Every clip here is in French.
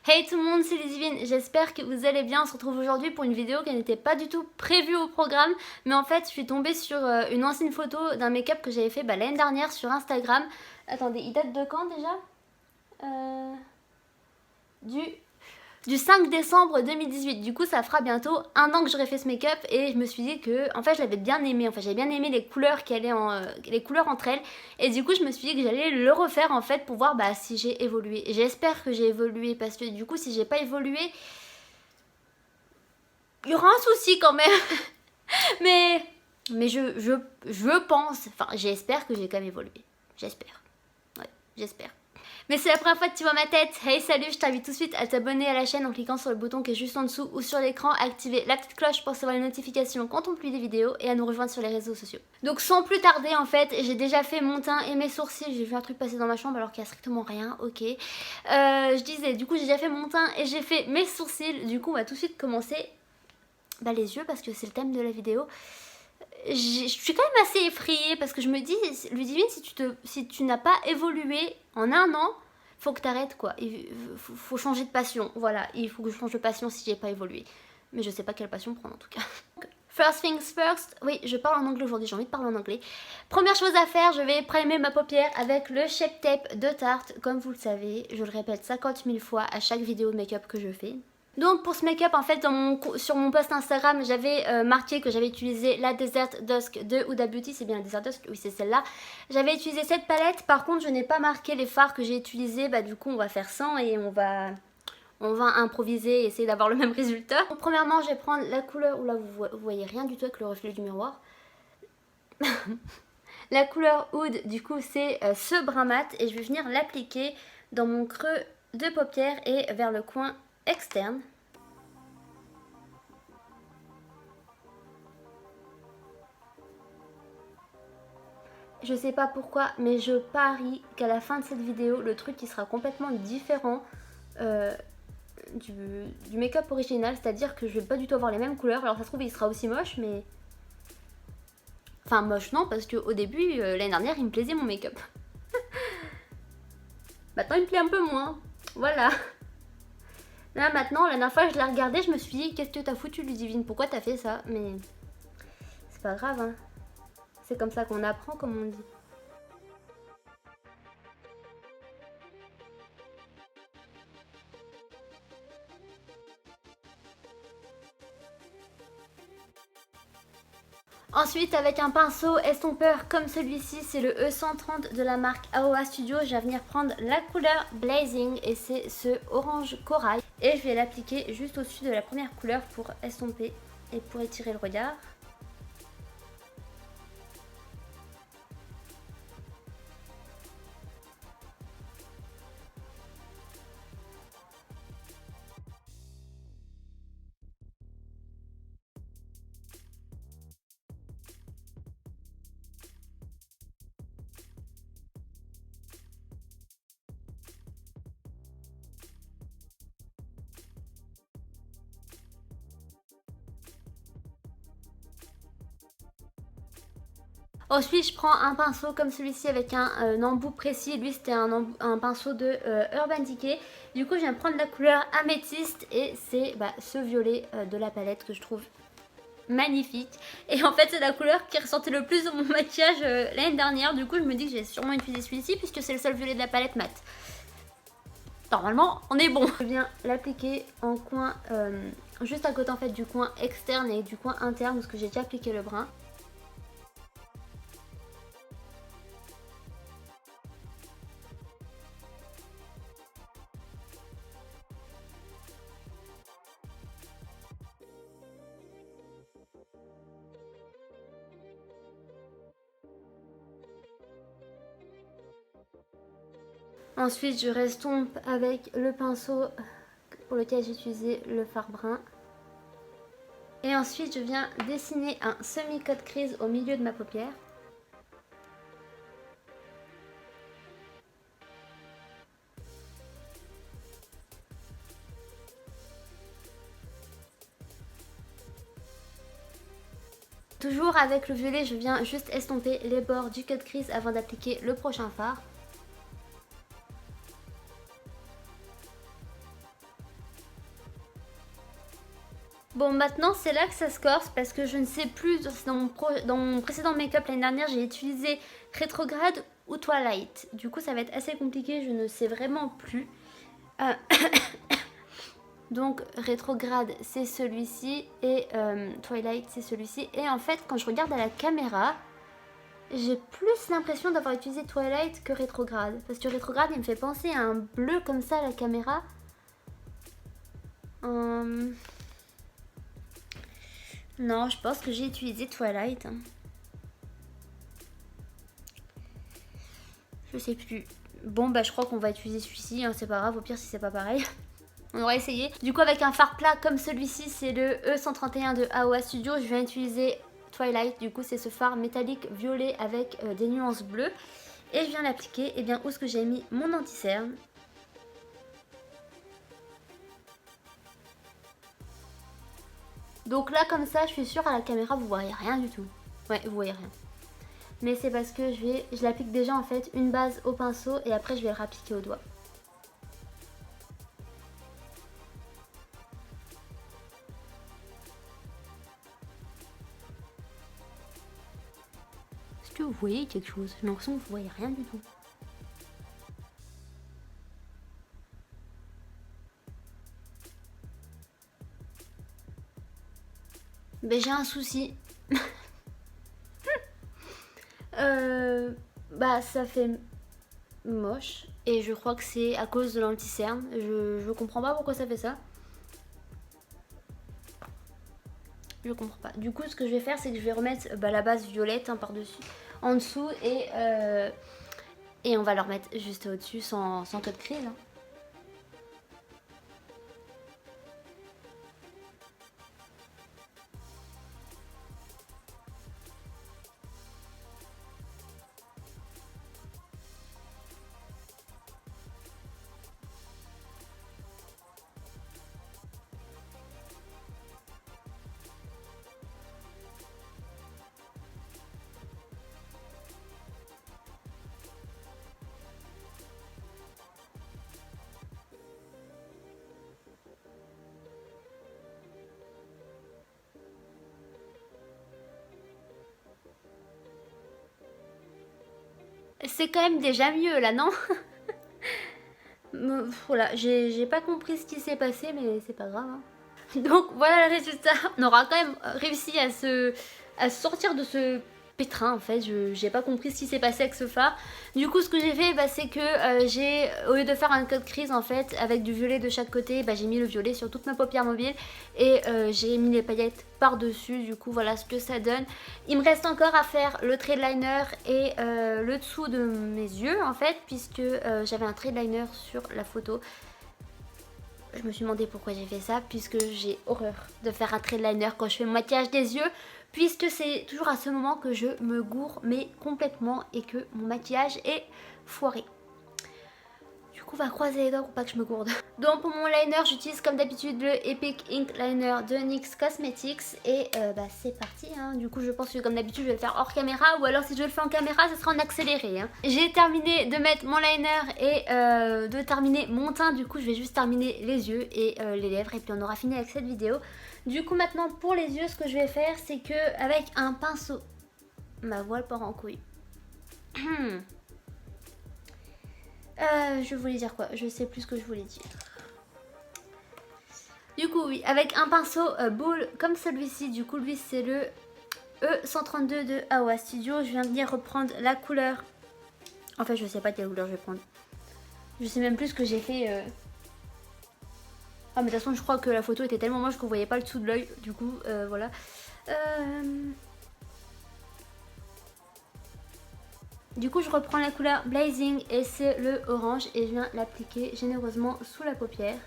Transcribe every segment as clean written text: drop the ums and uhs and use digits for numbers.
Hey tout le monde, c'est Ludivine, j'espère que vous allez bien. On se retrouve aujourd'hui pour une vidéo qui n'était pas du tout prévue au programme, mais en fait je suis tombée sur une ancienne photo d'un make-up que j'avais fait l'année dernière sur Instagram. Attendez, il date de quand déjà du 5 décembre 2018. Du coup ça fera bientôt un an que j'aurais fait ce make-up et je me suis dit que en fait je l'avais bien aimé. J'avais bien aimé les couleurs qui allaient les couleurs entre elles, et du coup je me suis dit que j'allais le refaire en fait pour voir si j'ai évolué. Et j'espère que j'ai évolué, parce que du coup si j'ai pas évolué, il y aura un souci quand même. mais je pense, j'espère que j'ai quand même évolué. J'espère. Ouais, j'espère. Mais c'est la première fois que tu vois ma tête. Hey salut, je t'invite tout de suite à t'abonner à la chaîne en cliquant sur le bouton qui est juste en dessous ou sur l'écran, activer la petite cloche pour recevoir les notifications quand on publie des vidéos, et à nous rejoindre sur les réseaux sociaux. Donc sans plus tarder en fait, j'ai déjà fait mon teint et mes sourcils. J'ai vu un truc passer dans ma chambre alors qu'il n'y a strictement rien, ok. Je disais, du coup j'ai déjà fait mon teint et j'ai fait mes sourcils. Du coup on va tout de suite commencer les yeux parce que c'est le thème de la vidéo. Je suis quand même assez effrayée parce que je me dis, Ludivine, si tu n'as pas évolué en un an, faut que t'arrêtes quoi. Il faut changer de passion. Voilà, il faut que je change de passion si j'ai pas évolué. Mais je sais pas quelle passion prendre en tout cas. First things first, oui, je parle en anglais aujourd'hui, j'ai envie de parler en anglais. Première chose à faire, je vais primer ma paupière avec le Shape Tape de Tarte. Comme vous le savez, je le répète 50 000 fois à chaque vidéo de make-up que je fais. Donc pour ce make-up, en fait, sur mon post Instagram, j'avais marqué que j'avais utilisé la Desert Dusk de Huda Beauty. C'est bien la Desert Dusk? Oui, c'est celle-là. J'avais utilisé cette palette. Par contre, je n'ai pas marqué les fards que j'ai utilisés. Du coup, on va faire sans et on va improviser et essayer d'avoir le même résultat. Donc, premièrement, je vais prendre la couleur... Oula, vous voyez rien du tout avec le reflet du miroir. La couleur Oud, du coup, c'est ce brun mat. Et je vais venir l'appliquer dans mon creux de paupière et vers le coin externe. Je sais pas pourquoi, mais je parie qu'à la fin de cette vidéo, le truc qui sera complètement différent du make-up original, c'est-à-dire que je vais pas du tout avoir les mêmes couleurs. Alors ça se trouve il sera aussi moche, mais... Enfin moche non, parce qu'au début, l'année dernière, il me plaisait mon make-up. Maintenant il me plaît un peu moins, voilà. Là maintenant, la dernière fois je l'ai regardé, je me suis dit, qu'est-ce que t'as foutu Ludivine, pourquoi t'as fait ça? Mais c'est pas grave hein. C'est comme ça qu'on apprend, comme on dit. Ensuite, avec un pinceau estompeur comme celui-ci, c'est le E130 de la marque Aoa Studio, je vais venir prendre la couleur Blazing et c'est ce orange corail. Et je vais l'appliquer juste au-dessus de la première couleur pour estomper et pour étirer le regard. Ensuite, je prends un pinceau comme celui-ci avec un embout précis. Lui, c'était un pinceau de Urban Decay. Du coup, je viens prendre la couleur améthyste et c'est ce violet de la palette que je trouve magnifique. Et en fait, c'est la couleur qui ressortait le plus de mon maquillage l'année dernière. Du coup, je me dis que j'ai sûrement utilisé celui-ci puisque c'est le seul violet de la palette mat. Normalement, on est bon. Je viens l'appliquer en coin, juste à côté en fait du coin externe et du coin interne parce que j'ai déjà appliqué le brun. Ensuite, je restompe avec le pinceau pour lequel j'ai utilisé le fard brun. Et ensuite, je viens dessiner un semi-cut crease au milieu de ma paupière. Toujours avec le violet, je viens juste estomper les bords du cut crease avant d'appliquer le prochain fard. Bon, maintenant c'est là que ça se corse parce que je ne sais plus, dans mon précédent make-up l'année dernière, j'ai utilisé Rétrograde ou Twilight. Du coup, ça va être assez compliqué, je ne sais vraiment plus. Donc, Rétrograde, c'est celui-ci et Twilight, c'est celui-ci. Et en fait, quand je regarde à la caméra, j'ai plus l'impression d'avoir utilisé Twilight que Rétrograde. Parce que Rétrograde, il me fait penser à un bleu comme ça à la caméra. Non, je pense que j'ai utilisé Twilight. Je sais plus. Bon, bah je crois qu'on va utiliser celui-ci, hein, c'est pas grave, au pire si c'est pas pareil. On aura essayé. Du coup, avec un fard plat comme celui-ci, c'est le E131 de AOA Studio, je viens utiliser Twilight. Du coup, c'est ce fard métallique violet avec des nuances bleues. Et je viens l'appliquer, et bien où est-ce que j'ai mis mon anti-cerne. Donc là, comme ça, je suis sûre à la caméra, vous voyez rien du tout. Ouais, vous voyez rien. Mais c'est parce que je l'applique déjà en fait une base au pinceau et après je vais le rappliquer au doigt. Est-ce que vous voyez quelque chose? J'ai l'impression que vous voyez rien du tout. Ben j'ai un souci. Bah ça fait moche et je crois que c'est à cause de l'anti-cerne. Je comprends pas pourquoi ça fait ça. Je comprends pas. Du coup, ce que je vais faire, c'est que je vais remettre la base violette par-dessus, en dessous et on va le remettre juste au-dessus sans code crise. Hein. C'est quand même déjà mieux là, non? Voilà, j'ai pas compris ce qui s'est passé, mais c'est pas grave. Hein. Donc voilà le résultat. On aura quand même réussi à se sortir de ce pétrin en fait. J'ai pas compris ce qui s'est passé avec ce phare. Du coup, ce que j'ai fait, c'est que au lieu de faire un code crise en fait, avec du violet de chaque côté, j'ai mis le violet sur toute ma paupière mobile et j'ai mis les paillettes par-dessus. Du coup, voilà ce que ça donne. Il me reste encore à faire le trait de liner et le dessous de mes yeux en fait, puisque j'avais un trait de liner sur la photo. Je me suis demandé pourquoi j'ai fait ça, puisque j'ai horreur de faire un trait de liner quand je fais mon maquillage des yeux, puisque c'est toujours à ce moment que je me gourre mais complètement et que mon maquillage est foiré. Du coup, on va croiser les doigts pour pas que je me gourde. Donc pour mon liner, j'utilise comme d'habitude le Epic Ink Liner de NYX Cosmetics et c'est parti. Hein. Du coup, je pense que comme d'habitude, je vais le faire hors caméra ou alors si je le fais en caméra, ce sera en accéléré. Hein. J'ai terminé de mettre mon liner et de terminer mon teint. Du coup, je vais juste terminer les yeux et les lèvres et puis on aura fini avec cette vidéo. Du coup, maintenant pour les yeux, ce que je vais faire, c'est que avec un pinceau, ma voile part en couille. Je voulais dire quoi? Je sais plus ce que je voulais dire. Du coup oui, avec un pinceau boule comme celui-ci, du coup lui c'est le E132 de AOA Studio. Je viens de venir reprendre la couleur. En fait je sais pas quelle couleur je vais prendre. Je sais même plus ce que j'ai fait. Ah mais de toute façon je crois que la photo était tellement moche qu'on voyait pas le dessous de l'œil. Du coup voilà. Du coup je reprends la couleur Blazing et c'est le orange et je viens l'appliquer généreusement sous la paupière.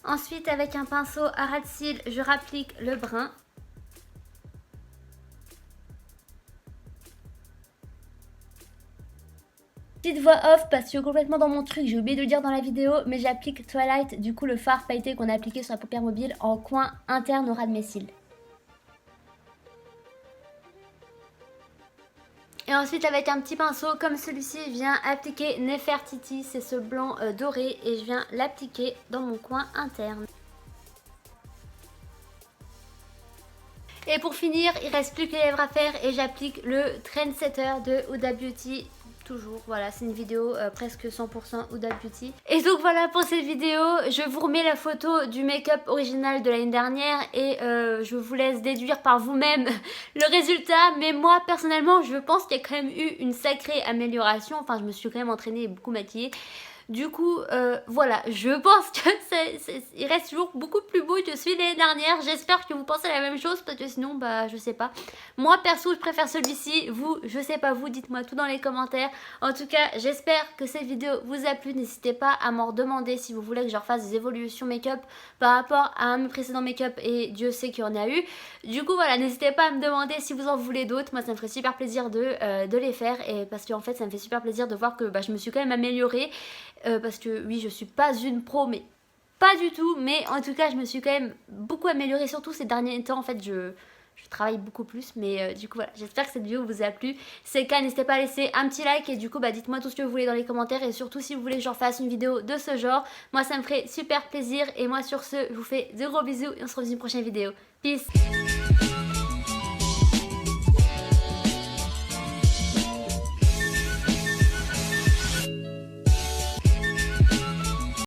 Ensuite avec un pinceau à ras de cils je rapplique le brun. Petite voix off parce que complètement dans mon truc, j'ai oublié de le dire dans la vidéo, mais j'applique Twilight, du coup le fard pailleté qu'on a appliqué sur la paupière mobile en coin interne au ras de mes cils. Et ensuite avec un petit pinceau comme celui-ci, je viens appliquer Nefertiti, c'est ce blanc doré, et je viens l'appliquer dans mon coin interne. Et pour finir, il reste plus que les lèvres à faire et j'applique le Trendsetter de Huda Beauty. Toujours, voilà, c'est une vidéo presque 100% Huda Beauty. Et donc voilà pour cette vidéo, je vous remets la photo du make-up original de l'année dernière et je vous laisse déduire par vous-même le résultat. Mais moi personnellement, je pense qu'il y a quand même eu une sacrée amélioration. Enfin, je me suis quand même entraînée et beaucoup maquillée. Du coup, voilà, je pense que il reste toujours beaucoup plus beau que celui de l'année dernière. J'espère que vous pensez la même chose, parce que sinon, bah, je sais pas. Moi, perso, je préfère celui-ci. Vous, je sais pas vous, dites-moi tout dans les commentaires. En tout cas, j'espère que cette vidéo vous a plu. N'hésitez pas à m'en redemander si vous voulez que je refasse des évolutions make-up par rapport à mes précédents make-up, et Dieu sait qu'il y en a eu. Du coup, voilà, n'hésitez pas à me demander si vous en voulez d'autres. Moi, ça me ferait super plaisir de les faire, et parce qu'en fait, ça me fait super plaisir de voir que bah, je me suis quand même améliorée. Parce que oui, je suis pas une pro, mais pas du tout. Mais en tout cas, je me suis quand même beaucoup améliorée, surtout ces derniers temps. En fait, je travaille beaucoup plus. Mais du coup, voilà, j'espère que cette vidéo vous a plu. Si c'est le cas, n'hésitez pas à laisser un petit like. Et du coup, bah, dites-moi tout ce que vous voulez dans les commentaires. Et surtout, si vous voulez que je refasse une vidéo de ce genre, moi, ça me ferait super plaisir. Et moi, sur ce, je vous fais de gros bisous. Et on se retrouve dans une prochaine vidéo. Peace!